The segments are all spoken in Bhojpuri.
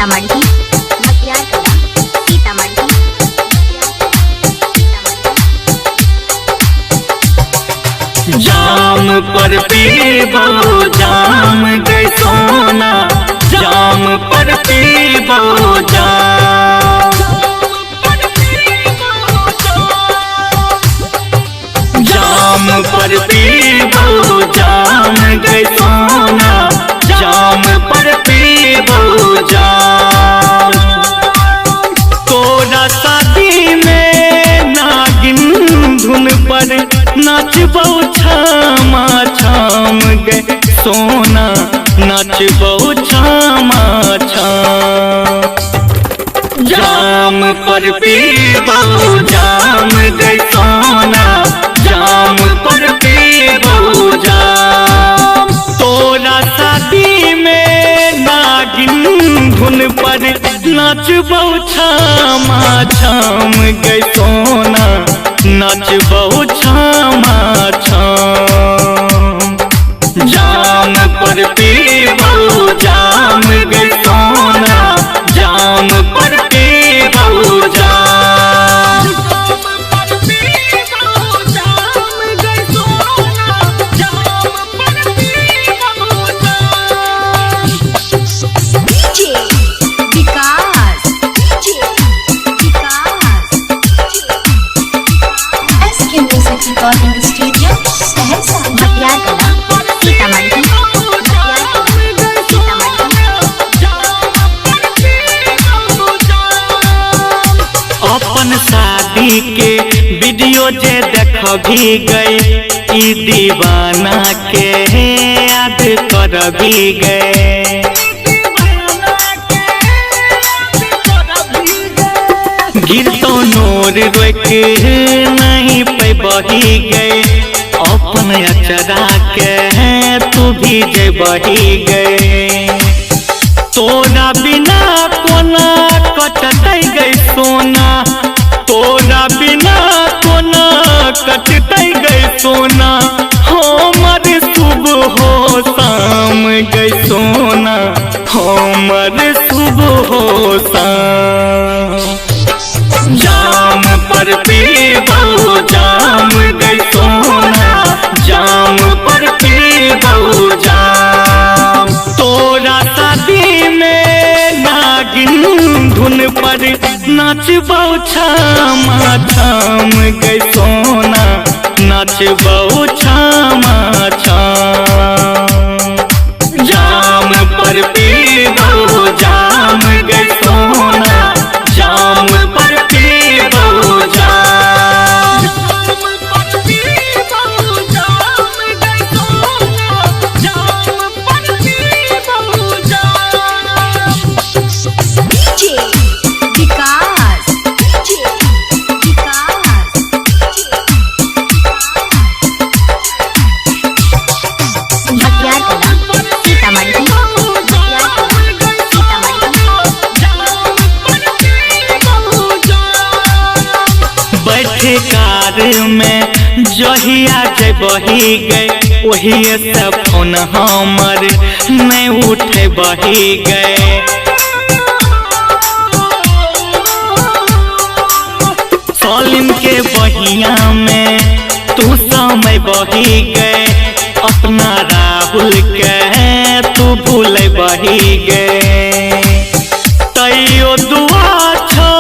सीतामढ़ी मटियार कला सीतामढ़ी जाम पर पीबो जाम गई सोना जाम पर पीबो जाम पर पीबो जाम गई सोना जाम पर पीबो जाम तोरा शादी में नागिन धुन पर नाचबो छामा छाम गए सोना नाचबो छामा छाम जाम पर पीबो जाम गए सोना जाम पर पीबो जाम तोरा शादी में नागिन धुन पर नाचबो छामा छाम गए सोना नाचबो छामा छाम जाम पर पीबो जाम गई सोना जाम पर पीबो जाम DJ Vikas SK music recording studio Saharsa Matiyar Kala Sitamarhi अपन शादी के वीडियो जे देख भी गई ई दीवाना के याद कर भी गए गिरतो नोर रोक नहीं पे बही गए अपन अचरा के तू भी जे बही गए तोरा बिना कोना कटतै गई सोना तोरा बिना कोना कटतै गई सोना हमर शुभ हो शाम गई सोना हमर शुभ हो शाम जाम पर पीबो जाम गई सोना जाम पर पीबो जाम तोरा शादी में नागिन धुन पर नाचबो छामा छाम गई सोना नाचबो छामा छाम जाम पर पीबो जाम गई सोना जाम पर पीबो जाम डीजे विकास मटियार कला सीतामढ़ी बैठे कार में जहिया जे बही गए वही से फोन हमर नहीं उठे बही गए सालिम के बहिया में तू समय बही गए अपना राहुल के तू भूल बही गए तैयो दुआ छो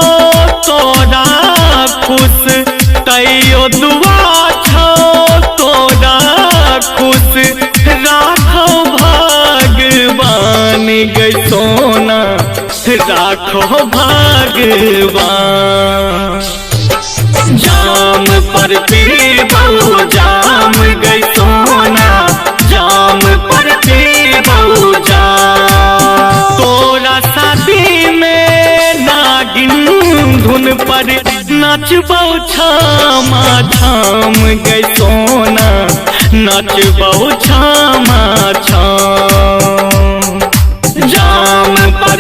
तोरा खुश तैयो दुआ छो तोरा खुश राखो भगवान गई सोना राखो भगवान जाम पर पीबो जाम गई सोना जाम पर पीबो जाम तोरा शादी में नागिन धुन पर नाचबो छामा छाम गई सोना नाचबो छामा छाम जाम पर